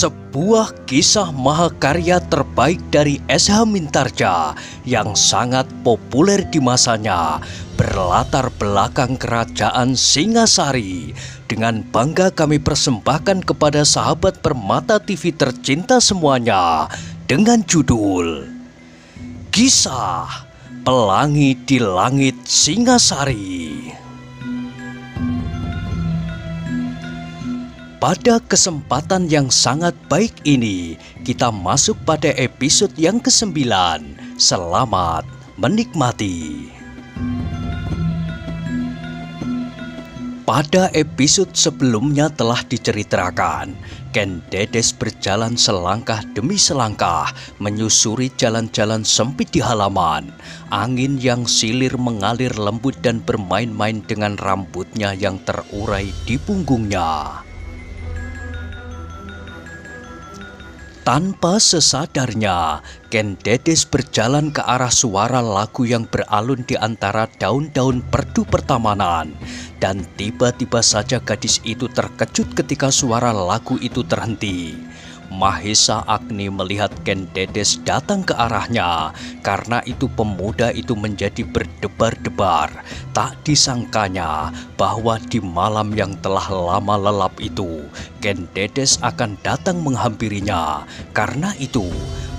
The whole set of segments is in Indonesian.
Sebuah kisah mahakarya terbaik dari S.H. Mintarja yang sangat populer di masanya, berlatar belakang kerajaan Singasari. Dengan bangga kami persembahkan kepada sahabat Permata TV tercinta semuanya dengan judul Kisah Pelangi di Langit Singasari. Pada kesempatan yang sangat baik ini, kita masuk pada episode yang ke-9. Selamat menikmati. Pada episode sebelumnya telah diceritakan, Ken Dedes berjalan selangkah demi selangkah, menyusuri jalan-jalan sempit di halaman. Angin yang silir mengalir lembut dan bermain-main dengan rambutnya yang terurai di punggungnya. Tanpa sesadarnya, Ken Dedes berjalan ke arah suara lagu yang beralun di antara daun-daun perdu pertamanan. Dan tiba-tiba saja gadis itu terkejut ketika suara lagu itu terhenti. Mahesa Agni melihat Ken Dedes datang ke arahnya. Karena itu pemuda itu menjadi berdebar-debar. Tak disangkanya bahwa di malam yang telah lama lelap itu, Ken Dedes akan datang menghampirinya. Karena itu,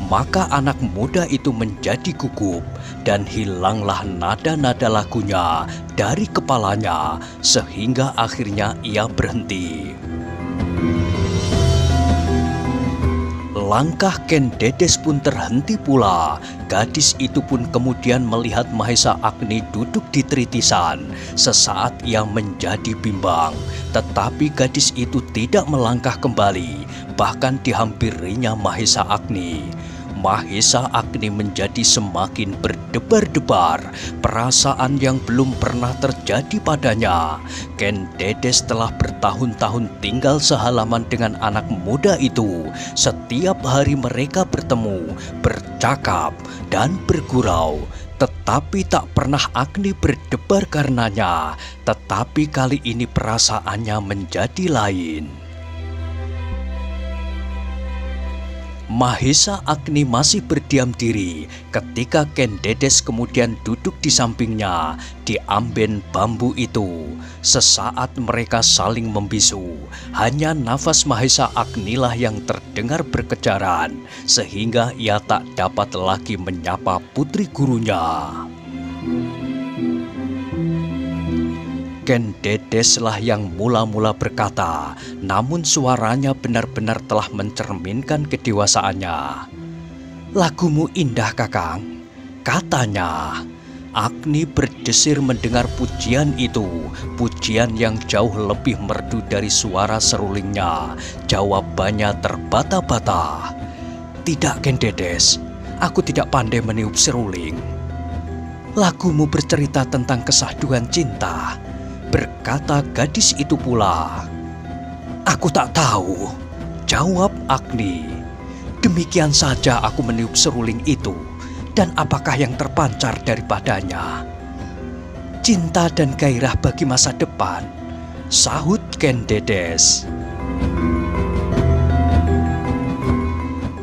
maka anak muda itu menjadi gugup dan hilanglah nada-nada lagunya dari kepalanya sehingga akhirnya ia berhenti. Langkah Ken Dedes pun terhenti pula. Gadis itu pun kemudian melihat Mahesa Agni duduk di tritisan. Sesaat ia menjadi bimbang, tetapi gadis itu tidak melangkah kembali, bahkan dihampirinya Mahesa Agni. Mahesa Agni menjadi semakin berdebar-debar, perasaan yang belum pernah terjadi padanya. Ken Dedes telah bertahun-tahun tinggal sehalaman dengan anak muda itu. Setiap hari mereka bertemu, bercakap, dan bergurau. Tetapi tak pernah Agni berdebar karenanya. Tetapi kali ini perasaannya menjadi lain. Mahesa Agni masih berdiam diri ketika Ken Dedes kemudian duduk di sampingnya di amben bambu itu. Sesaat mereka saling membisu. Hanya nafas Mahesa Agni lah yang terdengar berkejaran sehingga ia tak dapat lagi menyapa putri gurunya. Ken Dedes lah yang mula-mula berkata, namun suaranya benar-benar telah mencerminkan kedewasaannya. "Lagumu indah, Kakang," katanya. Agni berdesir mendengar pujian itu, pujian yang jauh lebih merdu dari suara serulingnya. Jawabannya terbata-bata. "Tidak, Ken Dedes, aku tidak pandai meniup seruling." "Lagumu bercerita tentang kesahduan cinta," berkata gadis itu pula. "Aku tak tahu," jawab Agni. "Demikian saja aku meniup seruling itu, dan apakah yang terpancar daripadanya?" "Cinta dan gairah bagi masa depan," sahut Ken Dedes.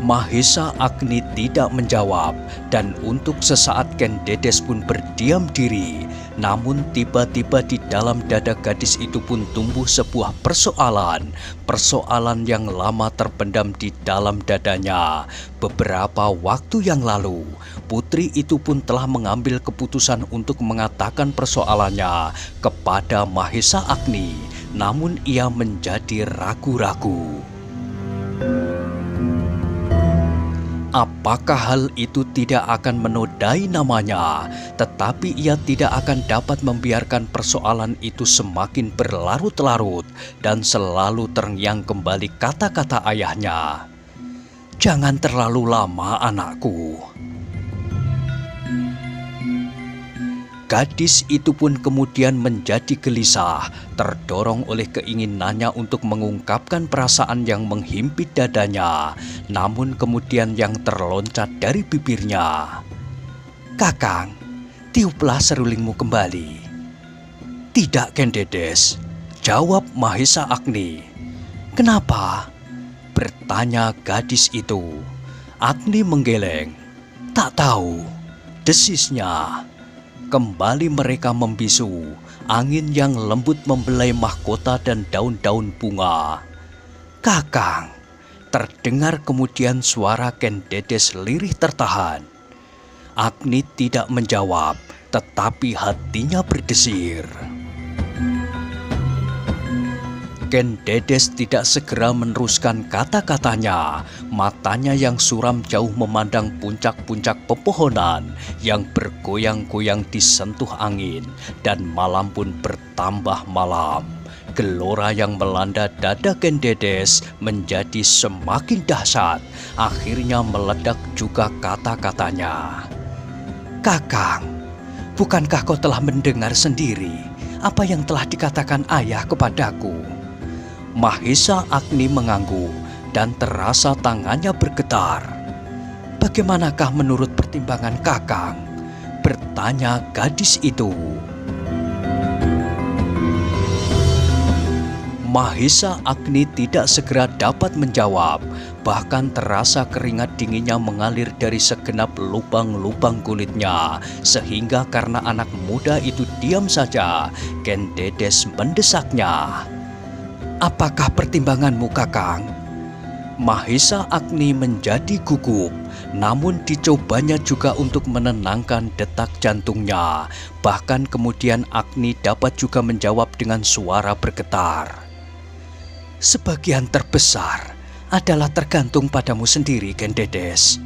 Mahesa Agni tidak menjawab, dan untuk sesaat Ken Dedes pun berdiam diri. Namun tiba-tiba di dalam dada gadis itu pun tumbuh sebuah persoalan. Persoalan yang lama terpendam di dalam dadanya. Beberapa waktu yang lalu, putri itu pun telah mengambil keputusan untuk mengatakan persoalannya kepada Mahesa Agni. Namun ia menjadi ragu-ragu. Apakah hal itu tidak akan menodai namanya, tetapi ia tidak akan dapat membiarkan persoalan itu semakin berlarut-larut dan selalu terngiang kembali kata-kata ayahnya. "Jangan terlalu lama, anakku." Gadis itu pun kemudian menjadi gelisah, terdorong oleh keinginannya untuk mengungkapkan perasaan yang menghimpit dadanya. Namun kemudian yang terloncat dari bibirnya, "Kakang, tiuplah serulingmu kembali." "Tidak, Ken Dedes," jawab Mahesa Agni. "Kenapa?" bertanya gadis itu. Agni menggeleng. Tak tahu, desisnya. Kembali mereka membisu. Angin yang lembut membelai mahkota dan daun-daun bunga. "Kakang," terdengar kemudian suara Ken Dedes lirih tertahan. Agni tidak menjawab, tetapi hatinya berdesir. Ken Dedes tidak segera meneruskan kata-katanya. Matanya yang suram jauh memandang puncak-puncak pepohonan yang bergoyang-goyang disentuh angin, dan malam pun bertambah malam. Gelora yang melanda dada Ken Dedes menjadi semakin dahsyat. Akhirnya meledak juga kata-katanya. "Kakang, bukankah kau telah mendengar sendiri apa yang telah dikatakan ayah kepadaku?" Mahesa Agni mengangguk dan terasa tangannya bergetar. "Bagaimanakah menurut pertimbangan kakang?" bertanya gadis itu. Mahesa Agni tidak segera dapat menjawab. Bahkan terasa keringat dinginnya mengalir dari segenap lubang-lubang kulitnya. Sehingga karena anak muda itu diam saja, Ken Dedes mendesaknya. "Apakah pertimbanganmu, kakang?" Mahesa Agni menjadi gugup, namun dicobanya juga untuk menenangkan detak jantungnya. Bahkan kemudian Agni dapat juga menjawab dengan suara bergetar. "Sebagian terbesar adalah tergantung padamu sendiri, Ken Dedes."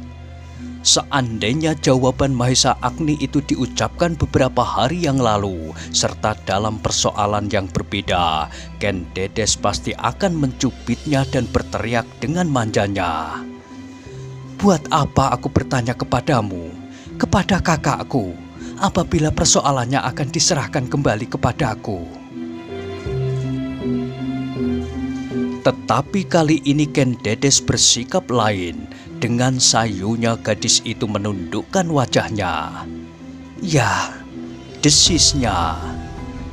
Seandainya jawaban Mahesa Agni itu diucapkan beberapa hari yang lalu, serta dalam persoalan yang berbeda, Ken Dedes pasti akan mencubitnya dan berteriak dengan manjanya. "Buat apa aku bertanya kepadamu, kepada kakakku, apabila persoalannya akan diserahkan kembali kepadaku?" Tetapi kali ini Ken Dedes bersikap lain. Dengan sayunya gadis itu menundukkan wajahnya. "Ya," desisnya,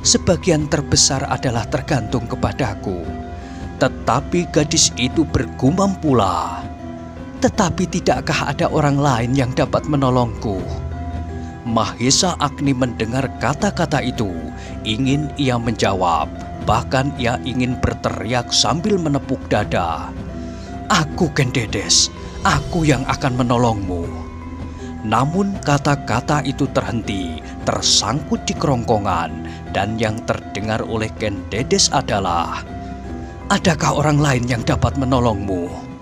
"sebagian terbesar adalah tergantung kepadaku." Tetapi gadis itu bergumam pula, "Tetapi tidakkah ada orang lain yang dapat menolongku?" Mahesa Agni mendengar kata-kata itu. Ingin ia menjawab, bahkan ia ingin berteriak sambil menepuk dada. "Aku Ken Dedes, aku yang akan menolongmu." Namun kata-kata itu terhenti, tersangkut di kerongkongan, dan yang terdengar oleh Ken Dedes adalah, "Adakah orang lain yang dapat menolongmu?"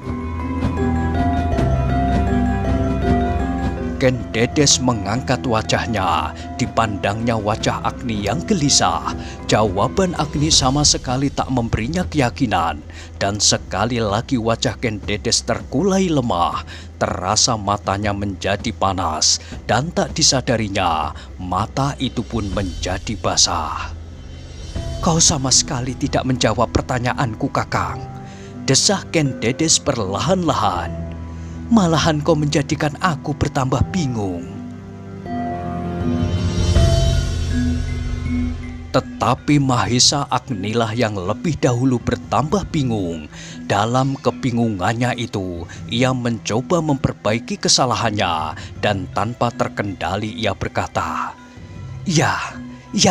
Ken Dedes mengangkat wajahnya. Dipandangnya wajah Agni yang gelisah. Jawaban Agni sama sekali tak memberinya keyakinan. Dan sekali lagi wajah Ken Dedes terkulai lemah. Terasa matanya menjadi panas. Dan tak disadarinya, mata itu pun menjadi basah. "Kau sama sekali tidak menjawab pertanyaanku, kakang," desah Ken Dedes perlahan-lahan. "Malahan kau menjadikan aku bertambah bingung." Tetapi Mahesa Agnilah yang lebih dahulu bertambah bingung. Dalam kebingungannya itu, ia mencoba memperbaiki kesalahannya, dan tanpa terkendali ia berkata, Ya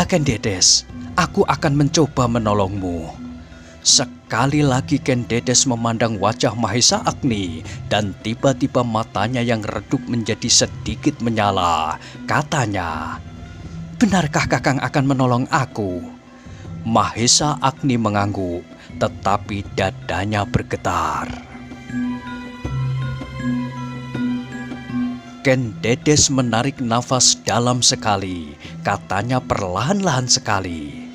Ken Dedes, aku akan mencoba menolongmu." Sekali lagi Ken Dedes memandang wajah Mahesa Agni, dan tiba-tiba matanya yang redup menjadi sedikit menyala. Katanya, "Benarkah kakang akan menolong aku?" Mahesa Agni mengangguk, tetapi dadanya bergetar. Ken Dedes menarik nafas dalam sekali. Katanya perlahan-lahan sekali,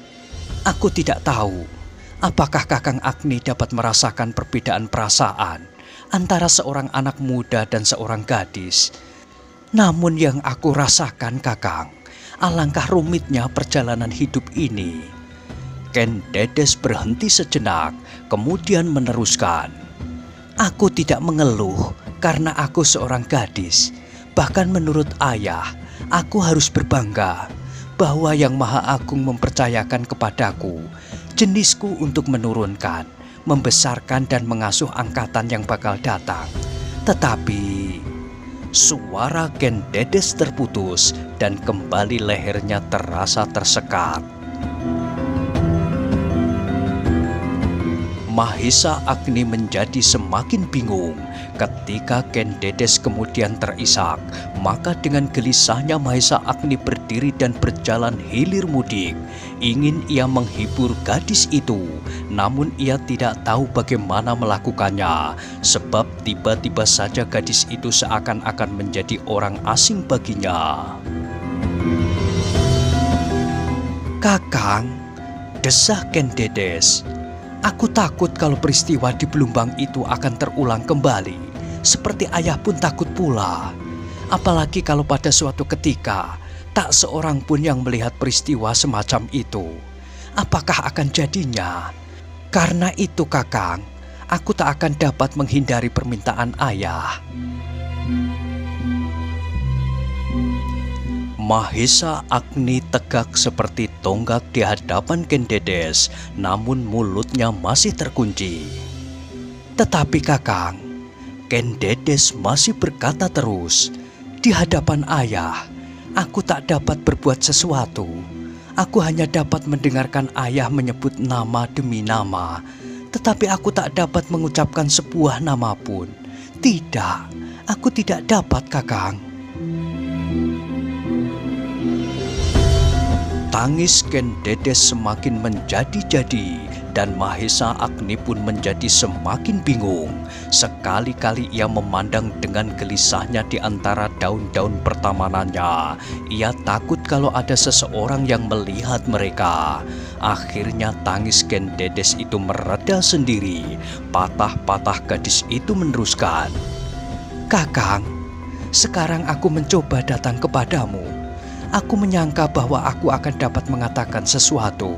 "Aku tidak tahu apakah kakang Agni dapat merasakan perbedaan perasaan antara seorang anak muda dan seorang gadis. Namun yang aku rasakan, kakang, alangkah rumitnya perjalanan hidup ini." Ken Dedes berhenti sejenak, kemudian meneruskan, "Aku tidak mengeluh karena aku seorang gadis. Bahkan menurut ayah, aku harus berbangga bahwa Yang Maha Agung mempercayakan kepadaku jenisku untuk menurunkan, membesarkan dan mengasuh angkatan yang bakal datang. Tetapi suara Ken Dedes terputus dan kembali lehernya terasa tersekat. Mahesa Agni menjadi semakin bingung ketika Ken Dedes kemudian terisak. Maka dengan gelisahnya Mahesa Agni berdiri dan berjalan hilir mudik. Ingin ia menghibur gadis itu, namun ia tidak tahu bagaimana melakukannya. Sebab tiba-tiba saja gadis itu seakan-akan menjadi orang asing baginya. "Kakang," desah Ken Dedes, "aku takut kalau peristiwa di Belumbang itu akan terulang kembali. Seperti ayah pun takut pula. Apalagi kalau pada suatu ketika tak seorang pun yang melihat peristiwa semacam itu. Apakah akan jadinya? Karena itu kakang, aku tak akan dapat menghindari permintaan ayah." Mahesa Agni tegak seperti tonggak di hadapan Ken Dedes, namun mulutnya masih terkunci. "Tetapi kakang," Ken Dedes masih berkata terus, "di hadapan ayah, aku tak dapat berbuat sesuatu. Aku hanya dapat mendengarkan ayah menyebut nama demi nama, tetapi aku tak dapat mengucapkan sebuah nama pun. Tidak, aku tidak dapat, kakang." Tangis Ken Dedes semakin menjadi-jadi dan Mahesa Agni pun menjadi semakin bingung. Sekali-kali ia memandang dengan gelisahnya di antara daun-daun pertamanannya. Ia takut kalau ada seseorang yang melihat mereka. Akhirnya tangis Ken Dedes itu mereda sendiri. Patah-patah gadis itu meneruskan, "Kakang, sekarang aku mencoba datang kepadamu. Aku menyangka bahwa aku akan dapat mengatakan sesuatu."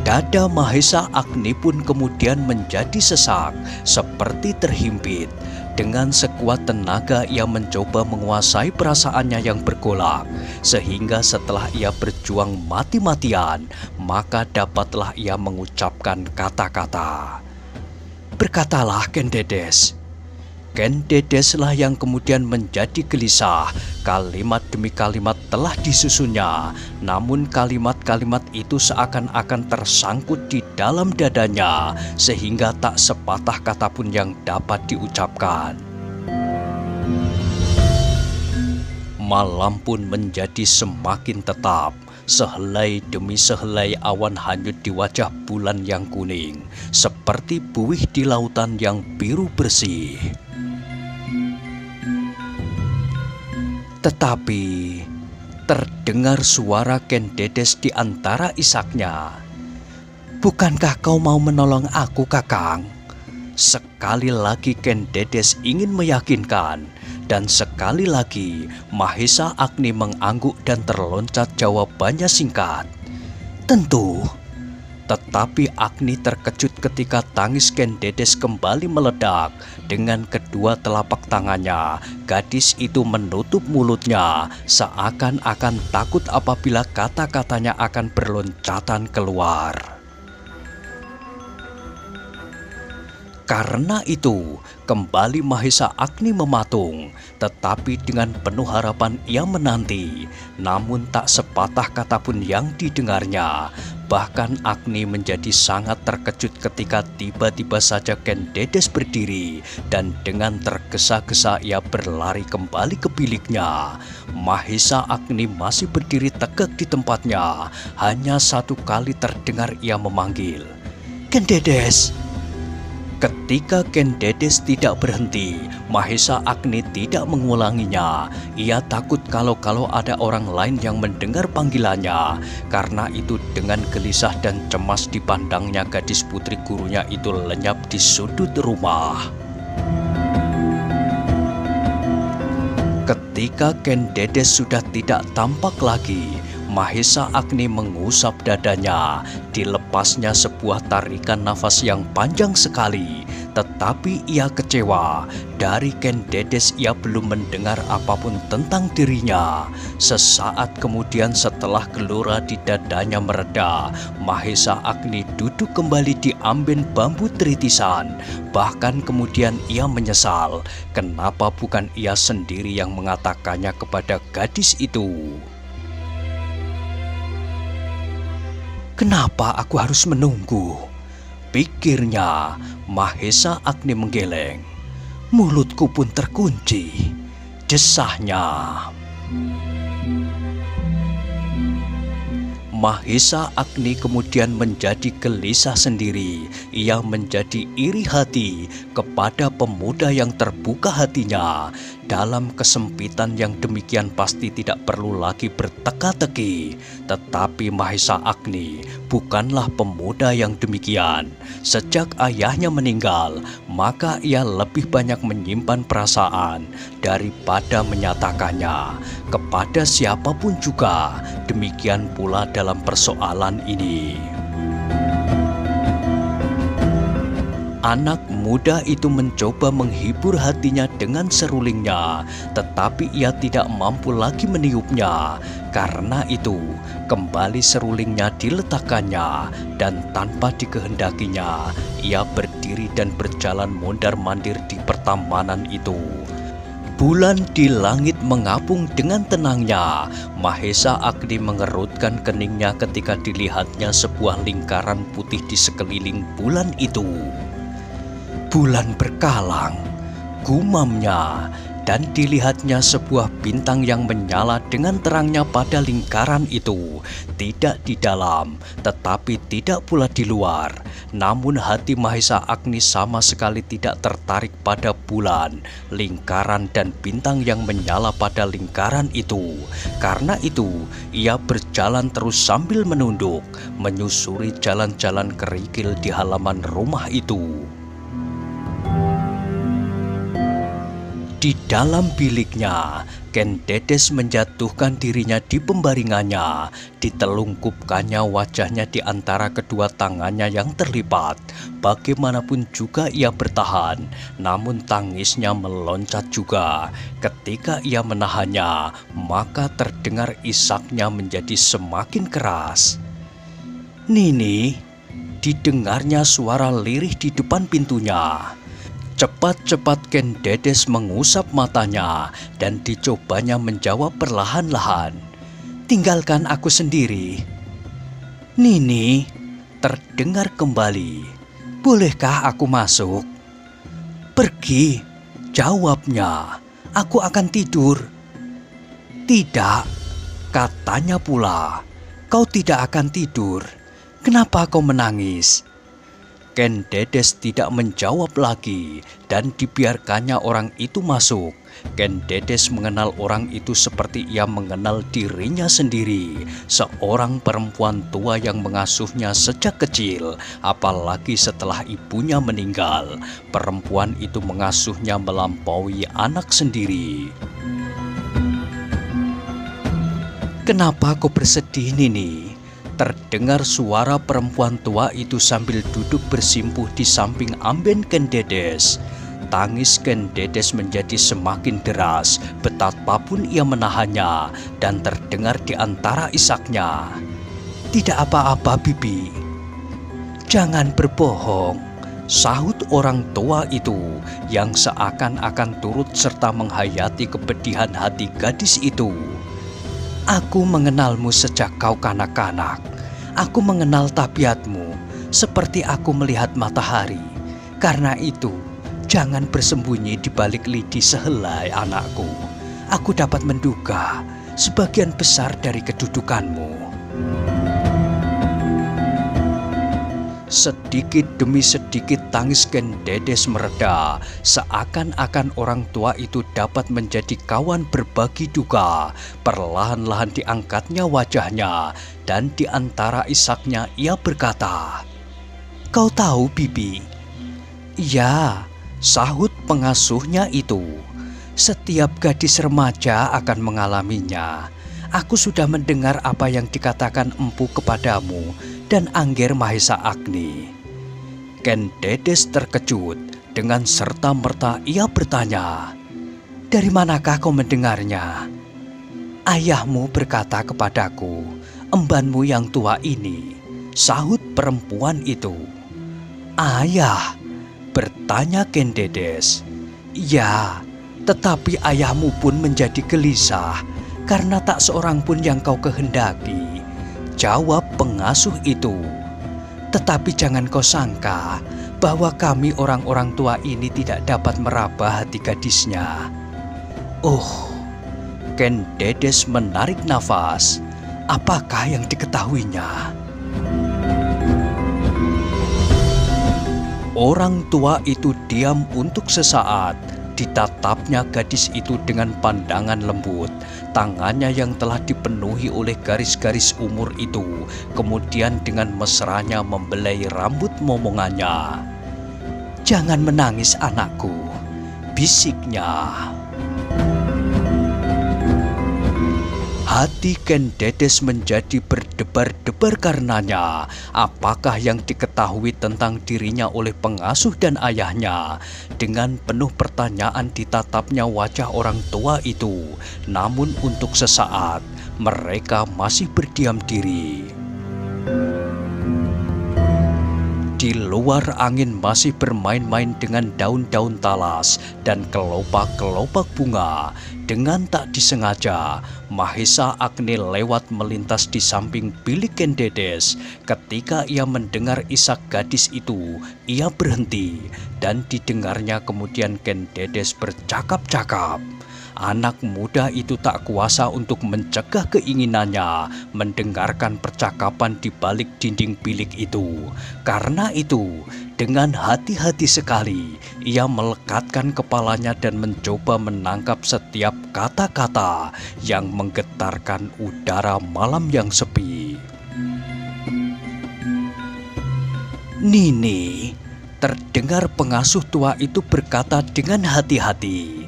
Dada Mahesa Agni pun kemudian menjadi sesak, seperti terhimpit. Dengan sekuat tenaga ia mencoba menguasai perasaannya yang bergolak, sehingga setelah ia berjuang mati-matian, maka dapatlah ia mengucapkan kata-kata. "Berkatalah, Ken Dedes." Ken Dedeslah yang kemudian menjadi gelisah. Kalimat demi kalimat telah disusunnya, namun kalimat-kalimat itu seakan-akan tersangkut di dalam dadanya, sehingga tak sepatah kata pun yang dapat diucapkan. Malam pun menjadi semakin tetap. Sehelai demi sehelai awan hanyut di wajah bulan yang kuning, seperti buih di lautan yang biru bersih. Tetapi terdengar suara Ken Dedes di antara isaknya. "Bukankah kau mau menolong aku, kakang?" Sekali lagi Ken Dedes ingin meyakinkan, dan sekali lagi Mahesa Agni mengangguk dan terloncat jawabannya singkat, "Tentu." Tetapi Agni terkejut ketika tangis Ken Dedes kembali meledak. Dengan kedua telapak tangannya, gadis itu menutup mulutnya, seakan-akan takut apabila kata-katanya akan berloncatan keluar. Karena itu, kembali Mahesa Agni mematung, tetapi dengan penuh harapan ia menanti, namun tak sepatah kata pun yang didengarnya. Bahkan Agni menjadi sangat terkejut ketika tiba-tiba saja Ken Dedes berdiri dan dengan tergesa-gesa ia berlari kembali ke biliknya. Mahesa Agni masih berdiri tegak di tempatnya. Hanya satu kali terdengar ia memanggil, "Ken Dedes." Ketika Ken Dedes tidak berhenti, Mahesa Agni tidak mengulanginya. Ia takut kalau ada orang lain yang mendengar panggilannya. Karena itu dengan gelisah dan cemas dipandangnya gadis putri gurunya itu lenyap di sudut rumah. Ketika Ken Dedes sudah tidak tampak lagi, Mahesa Agni mengusap dadanya. Dilepasnya sebuah tarikan nafas yang panjang sekali. Tetapi ia kecewa. Dari Ken Dedes ia belum mendengar apapun tentang dirinya. Sesaat kemudian setelah gelora di dadanya mereda, Mahesa Agni duduk kembali di amben bambu tritisan. Bahkan kemudian ia menyesal kenapa bukan ia sendiri yang mengatakannya kepada gadis itu. Kenapa aku harus menunggu? Pikirnya. Mahesa Agni menggeleng. Mulutku pun terkunci. Desahnya. Mahesa Agni kemudian menjadi gelisah sendiri. Ia menjadi iri hati kepada pemuda yang terbuka hatinya. Dalam kesempitan yang demikian pasti tidak perlu lagi berteka-teki. Tetapi Mahesa Agni bukanlah pemuda yang demikian. Sejak ayahnya meninggal, maka ia lebih banyak menyimpan perasaan daripada menyatakannya kepada siapapun juga. Demikian pula dalam persoalan ini. Anak muda itu mencoba menghibur hatinya dengan serulingnya, tetapi ia tidak mampu lagi meniupnya. Karena itu, kembali serulingnya diletakkannya, dan tanpa dikehendakinya, ia berdiri dan berjalan mondar-mandir di pertamanan itu. Bulan di langit mengapung dengan tenangnya. Mahesa Agni mengerutkan keningnya ketika dilihatnya sebuah lingkaran putih di sekeliling bulan itu. Bulan berkalang, gumamnya, dan dilihatnya sebuah bintang yang menyala dengan terangnya pada lingkaran itu. Tidak di dalam, tetapi tidak pula di luar. Namun hati Mahesa Agni sama sekali tidak tertarik pada bulan, lingkaran, dan bintang yang menyala pada lingkaran itu. Karena itu, ia berjalan terus sambil menunduk, menyusuri jalan-jalan kerikil di halaman rumah itu. Di dalam biliknya, Ken Dedes menjatuhkan dirinya di pembaringannya, ditelungkupkannya wajahnya di antara kedua tangannya yang terlipat. Bagaimanapun juga ia bertahan, namun tangisnya meloncat juga. Ketika ia menahannya, maka terdengar isaknya menjadi semakin keras. "Nini," didengarnya suara lirih di depan pintunya. Cepat-cepat Ken Dedes mengusap matanya dan dicobanya menjawab perlahan-lahan. "Tinggalkan aku sendiri." "Nini," terdengar kembali. "Bolehkah aku masuk?" "Pergi," jawabnya. "Aku akan tidur." "Tidak," katanya pula. "Kau tidak akan tidur. Kenapa kau menangis?" Ken Dedes tidak menjawab lagi dan dibiarkannya orang itu masuk. Ken Dedes mengenal orang itu seperti ia mengenal dirinya sendiri. Seorang perempuan tua yang mengasuhnya sejak kecil, apalagi setelah ibunya meninggal. Perempuan itu mengasuhnya melampaui anak sendiri. "Kenapa kau bersedih, Nini?" Terdengar suara perempuan tua itu sambil duduk bersimpuh di samping amben Ken Dedes. Tangis Ken Dedes menjadi semakin deras, betapapun ia menahannya, dan terdengar di antara isaknya. "Tidak apa-apa, Bibi." "Jangan berbohong," sahut orang tua itu yang seakan-akan turut serta menghayati kepedihan hati gadis itu. "Aku mengenalmu sejak kau kanak-kanak. Aku mengenal tabiatmu seperti aku melihat matahari. Karena itu, jangan bersembunyi di balik lidi sehelai, anakku. Aku dapat menduga sebagian besar dari kedudukanmu." Sedikit demi sedikit tangis Ken Dedes mereda, seakan-akan orang tua itu dapat menjadi kawan berbagi duka. Perlahan-lahan diangkatnya wajahnya, dan di antara isaknya ia berkata, "Kau tahu, Bibi?" "Iya," sahut pengasuhnya itu. "Setiap gadis remaja akan mengalaminya. Aku sudah mendengar apa yang dikatakan empu kepadamu dan Angger Mahesa Agni." Ken Dedes terkejut, Dengan serta-merta ia bertanya, "Dari manakah kau mendengarnya?" "Ayahmu berkata kepadaku, embanmu yang tua ini," sahut perempuan itu. "Ayah?" bertanya Ken Dedes. "Ya, tetapi ayahmu pun menjadi gelisah karena tak seorang pun yang kau kehendaki," jawab pengasuh itu. "Tetapi jangan kau sangka bahwa kami orang-orang tua ini tidak dapat meraba hati gadisnya." "Oh," Ken Dedes menarik nafas. "Apakah yang diketahuinya?" Orang tua itu diam untuk sesaat. Ditatapnya gadis itu dengan pandangan lembut. Tangannya yang telah dipenuhi oleh garis-garis umur itu kemudian dengan mesranya membelai rambut momongannya. "Jangan menangis anakku," bisiknya. Hati Ken Dedes menjadi berdebar-debar karenanya. Apakah yang diketahui tentang dirinya oleh pengasuh dan ayahnya? Dengan penuh pertanyaan ditatapnya wajah orang tua itu. Namun untuk sesaat mereka masih berdiam diri. Di luar angin masih bermain-main dengan daun-daun talas dan kelopak-kelopak bunga. Dengan tak disengaja, Mahesa Agni lewat melintas di samping bilik Ken Dedes. Ketika ia mendengar isak gadis itu, ia berhenti dan didengarnya kemudian Ken Dedes bercakap-cakap. Anak muda itu tak kuasa untuk mencegah keinginannya mendengarkan percakapan di balik dinding bilik itu. Karena itu, dengan hati-hati sekali, ia melekatkan kepalanya dan mencoba menangkap setiap kata-kata yang menggetarkan udara malam yang sepi. "Nini," terdengar pengasuh tua itu berkata dengan hati-hati,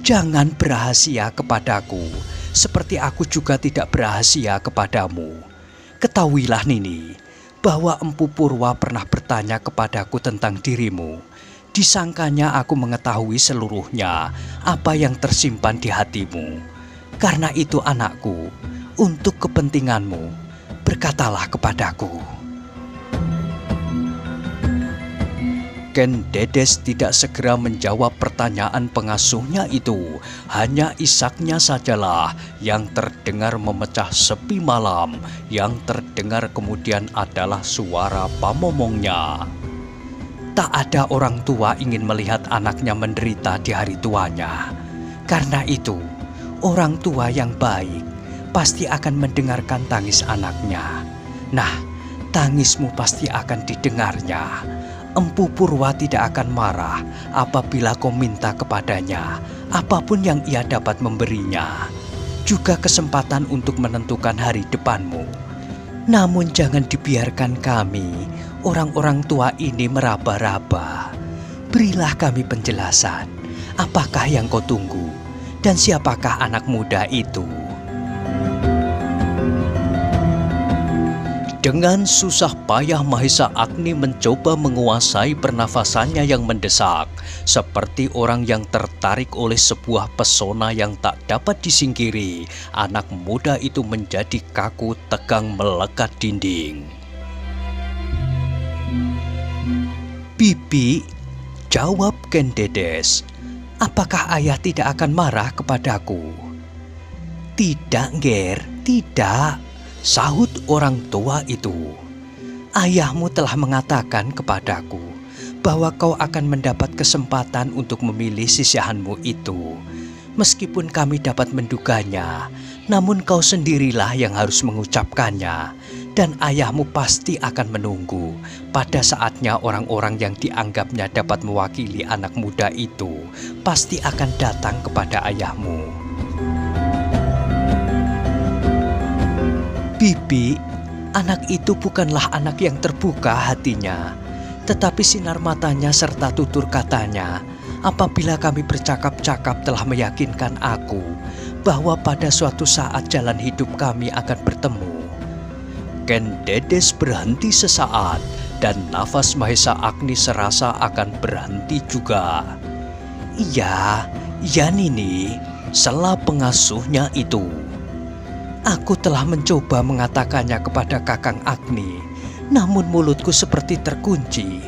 "jangan berrahasia kepadaku, seperti aku juga tidak berrahasia kepadamu. Ketahuilah Nini, bahwa Empu Purwa pernah bertanya kepadaku tentang dirimu. Disangkanya aku mengetahui seluruhnya apa yang tersimpan di hatimu. Karena itu anakku, untuk kepentinganmu, berkatalah kepadaku." Ken Dedes tidak segera menjawab pertanyaan pengasuhnya itu. Hanya isaknya sajalah yang terdengar memecah sepi malam. Yang terdengar kemudian adalah suara pamomongnya. Tak ada orang tua ingin melihat anaknya menderita di hari tuanya. Karena itu, orang tua yang baik pasti akan mendengarkan tangis anaknya. Nah, tangismu pasti akan didengarnya. Empu Purwa tidak akan marah apabila kau minta kepadanya apapun yang ia dapat memberinya, juga kesempatan untuk menentukan hari depanmu. Namun jangan dibiarkan kami, orang-orang tua ini meraba-raba. Berilah kami penjelasan, apakah yang kau tunggu dan siapakah anak muda itu? Dengan susah payah Mahesa Agni mencoba menguasai pernafasannya yang mendesak, seperti orang yang tertarik oleh sebuah pesona yang tak dapat disingkiri. Anak muda itu menjadi kaku tegang melekat dinding. "Bibi," jawab Ken Dedes, "apakah ayah tidak akan marah kepadaku?" "Tidak, Ger, tidak," sahut orang tua itu. "Ayahmu telah mengatakan kepadaku bahwa kau akan mendapat kesempatan untuk memilih sisihanmu itu. Meskipun kami dapat menduganya, namun kau sendirilah yang harus mengucapkannya. Dan ayahmu pasti akan menunggu. Pada saatnya orang-orang yang dianggapnya dapat mewakili anak muda itu pasti akan datang kepada ayahmu." "Bibi, anak itu bukanlah anak yang terbuka hatinya, tetapi sinar matanya serta tutur katanya apabila kami bercakap-cakap telah meyakinkan aku bahwa pada suatu saat jalan hidup kami akan bertemu." Ken Dedes berhenti sesaat dan nafas Mahesa Agni serasa akan berhenti juga. "Iya, ya Nini," sela pengasuhnya itu. "Aku telah mencoba mengatakannya kepada Kakang Agni, namun mulutku seperti terkunci."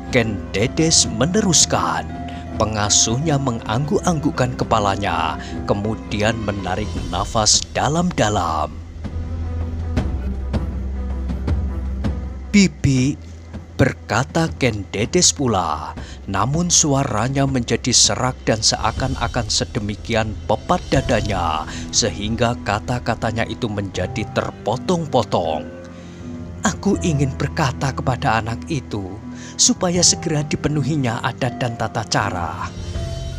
Ken Dedes meneruskan. Pengasuhnya mengangguk-anggukkan kepalanya, kemudian menarik nafas dalam-dalam. "Bibi," berkata Ken Dedes pula, namun suaranya menjadi serak dan seakan-akan sedemikian pepat dadanya, sehingga kata-katanya itu menjadi terpotong-potong. "Aku ingin berkata kepada anak itu supaya segera dipenuhinya adat dan tata cara."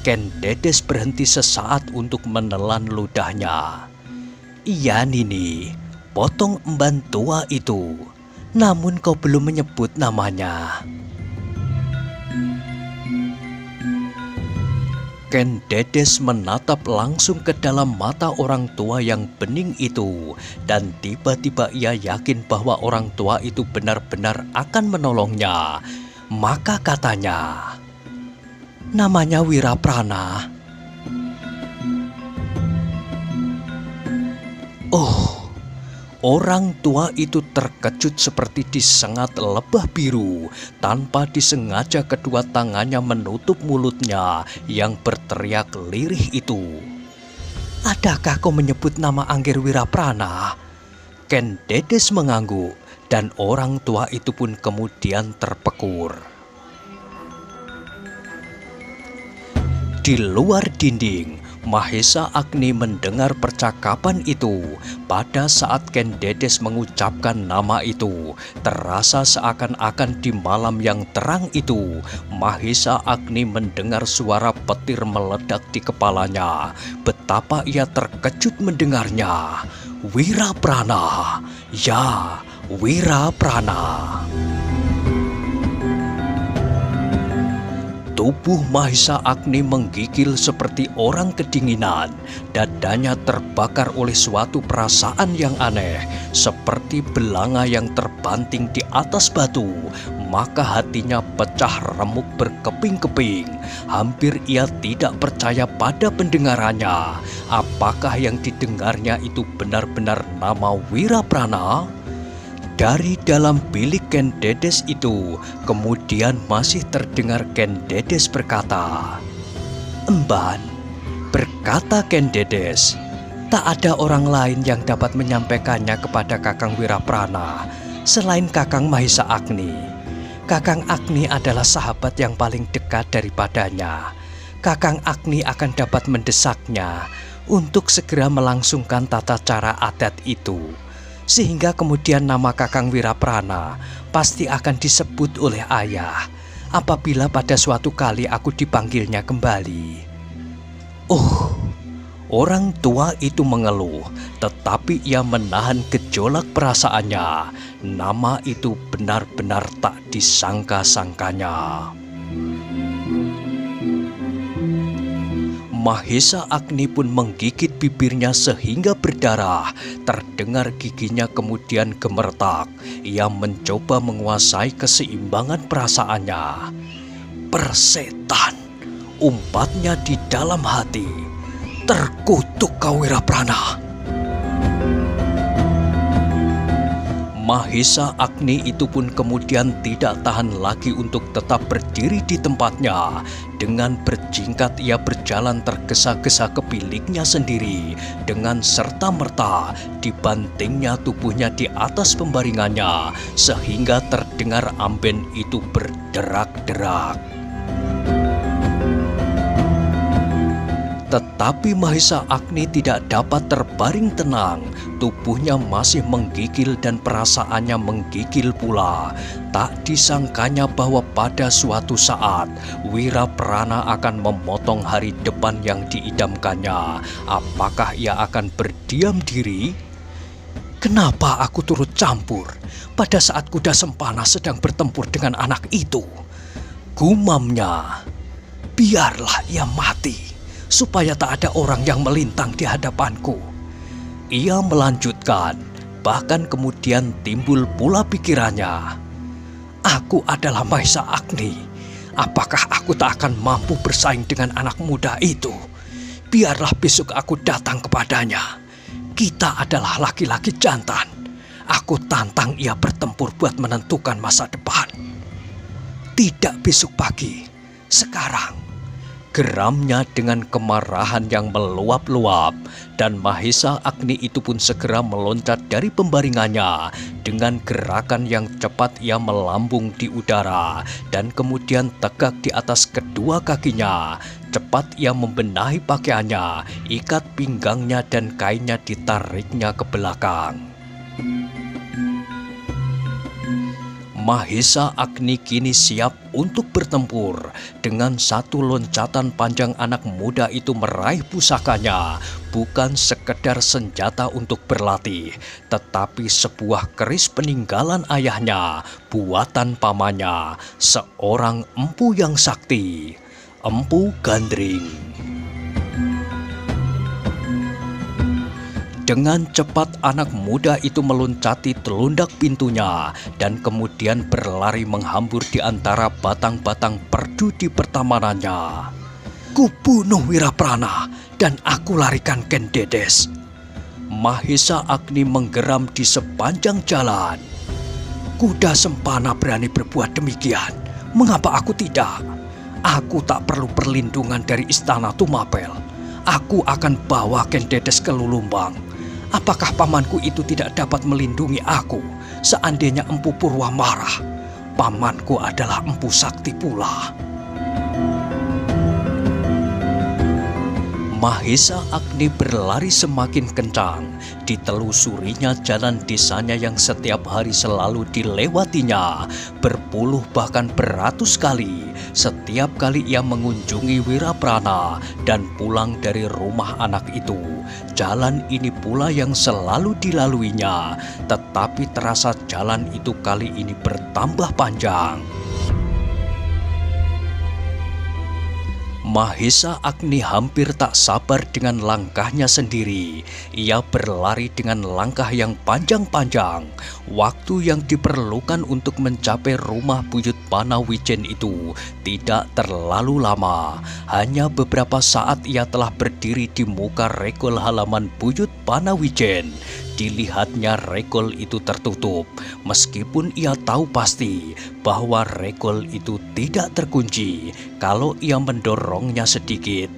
Ken Dedes berhenti sesaat untuk menelan ludahnya. "Iya Nini," potong emban tua itu, "namun kau belum menyebut namanya." Ken Dedes menatap langsung ke dalam mata orang tua yang bening itu, dan tiba-tiba ia yakin bahwa orang tua itu benar-benar akan menolongnya. Maka katanya, "Namanya Wiraprana." Oh, orang tua itu terkejut seperti disengat lebah biru. Tanpa disengaja kedua tangannya menutup mulutnya yang berteriak lirih itu. "Adakah kau menyebut nama Angger Wiraprana?" Ken Dedes mengangguk, dan orang tua itu pun kemudian terpekur. Di luar dinding, Mahesa Agni mendengar percakapan itu. Pada saat Ken Dedes mengucapkan nama itu, terasa seakan-akan di malam yang terang itu, Mahesa Agni mendengar suara petir meledak di kepalanya. Betapa ia terkejut mendengarnya. "Wiraprana, ya, Wiraprana." Tubuh Mahesa Agni menggigil seperti orang kedinginan. Dadanya terbakar oleh suatu perasaan yang aneh, seperti belanga yang terbanting di atas batu. Maka hatinya pecah remuk berkeping-keping. Hampir ia tidak percaya pada pendengarannya. Apakah yang didengarnya itu benar-benar nama Wiraprana? Dari dalam bilik Ken Dedes itu, kemudian masih terdengar Ken Dedes berkata, "Emban," berkata Ken Dedes, "tak ada orang lain yang dapat menyampaikannya kepada Kakang Wiraprana selain Kakang Mahesa Agni. Kakang Agni adalah sahabat yang paling dekat daripadanya. Kakang Agni akan dapat mendesaknya untuk segera melangsungkan tata cara adat itu. Sehingga kemudian nama Kakang Wiraprana pasti akan disebut oleh ayah apabila pada suatu kali aku dipanggilnya kembali." Orang tua itu mengeluh, tetapi ia menahan gejolak perasaannya. Nama itu benar-benar tak disangka-sangkanya. Mahesa Agni pun menggigit bibirnya sehingga berdarah. Terdengar giginya kemudian gemeretak. Ia mencoba menguasai keseimbangan perasaannya. "Persetan," umpatnya di dalam hati. "Terkutuk kau Wiraprana." Mahesa Agni itu pun kemudian tidak tahan lagi untuk tetap berdiri di tempatnya. Dengan berjingkat ia berjalan tergesa-gesa ke biliknya sendiri. Dengan serta-merta dibantingnya tubuhnya di atas pembaringannya, sehingga terdengar amben itu berderak-derak. Tetapi Mahesa Agni tidak dapat terbaring tenang. Tubuhnya masih menggigil dan perasaannya menggigil pula. Tak disangkanya bahwa pada suatu saat Wiraprana akan memotong hari depan yang diidamkannya. Apakah ia akan berdiam diri? "Kenapa aku turut campur pada saat kuda Sempana sedang bertempur dengan anak itu?" gumamnya. "Biarlah ia mati, supaya tak ada orang yang melintang di hadapanku." Ia melanjutkan, bahkan kemudian timbul pula pikirannya, Aku adalah Mahesa Agni. Apakah aku tak akan mampu bersaing dengan anak muda itu? Biarlah besok aku datang kepadanya. Kita adalah laki-laki jantan. Aku tantang ia bertempur buat menentukan masa depan. Tidak besok pagi, sekarang. Geramnya dengan kemarahan yang meluap-luap, dan Mahesa Agni itu pun segera meloncat dari pembaringannya. Dengan gerakan yang cepat ia melambung di udara dan kemudian tegak di atas kedua kakinya. Cepat ia membenahi pakaiannya, ikat pinggangnya dan kainnya ditariknya ke belakang. Mahesa Agni kini siap untuk bertempur. Dengan satu loncatan panjang anak muda itu meraih pusakanya. Bukan sekedar senjata untuk berlatih, tetapi sebuah keris peninggalan ayahnya, buatan pamannya, seorang empu yang sakti, Empu Gandring. Dengan cepat anak muda itu meloncati telundak pintunya dan kemudian berlari menghambur di antara batang-batang perdu di pertamanannya. Kubunuh Wiraprana dan aku larikan Ken Dedes. Mahesa Agni menggeram di sepanjang jalan. Kuda Sempana berani berbuat demikian. Mengapa aku tidak? Aku tak perlu perlindungan dari istana Tumapel. Aku akan bawa Ken Dedes ke Lulumbang. Apakah pamanku itu tidak dapat melindungi aku seandainya Empu Purwa marah? Pamanku adalah empu sakti pula. Mahesa Agni berlari semakin kencang. Ditelusurinya jalan desanya yang setiap hari selalu dilewatinya. Berpuluh bahkan beratus kali. Setiap kali ia mengunjungi Wiraprana dan pulang dari rumah anak itu. Jalan ini pula yang selalu dilaluinya. Tetapi terasa jalan itu kali ini bertambah panjang. Mahesa Agni hampir tak sabar dengan langkahnya sendiri. Ia berlari dengan langkah yang panjang-panjang. Waktu yang diperlukan untuk mencapai rumah Buyut Panawijen itu tidak terlalu lama. Hanya beberapa saat ia telah berdiri di muka regol halaman Buyut Panawijen. Dilihatnya regol itu tertutup, meskipun ia tahu pasti bahwa regol itu tidak terkunci. Kalau ia mendorongnya sedikit,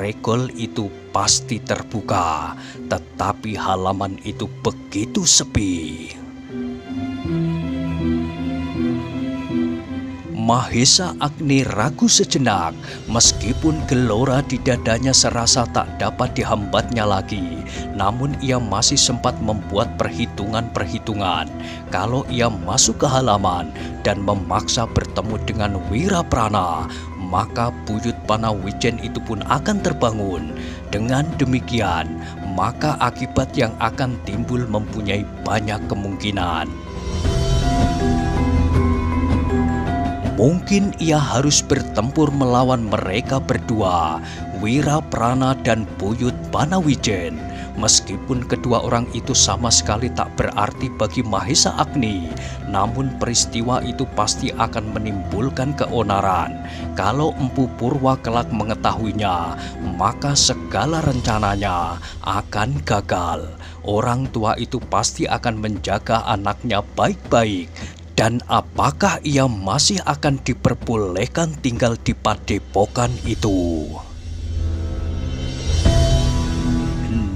regol itu pasti terbuka. Tetapi halaman itu begitu sepi. Mahesa Agni ragu sejenak, meskipun gelora di dadanya serasa tak dapat dihambatnya lagi. Namun ia masih sempat membuat perhitungan-perhitungan. Kalau ia masuk ke halaman dan memaksa bertemu dengan Wiraprana, maka Buyut Panawijen itu pun akan terbangun. Dengan demikian, maka akibat yang akan timbul mempunyai banyak kemungkinan. Mungkin ia harus bertempur melawan mereka berdua, Wiraprana dan Buyut Panawijen. Meskipun kedua orang itu sama sekali tak berarti bagi Mahesa Agni, namun peristiwa itu pasti akan menimbulkan keonaran. Kalau Empu Purwa kelak mengetahuinya, maka segala rencananya akan gagal. Orang tua itu pasti akan menjaga anaknya baik-baik. Dan apakah ia masih akan diperbolehkan tinggal di padepokan itu?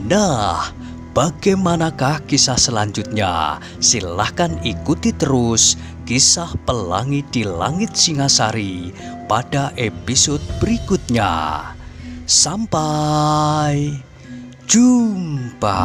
Nah, bagaimanakah kisah selanjutnya? Silahkan ikuti terus kisah Pelangi di Langit Singasari pada episode berikutnya. Sampai jumpa.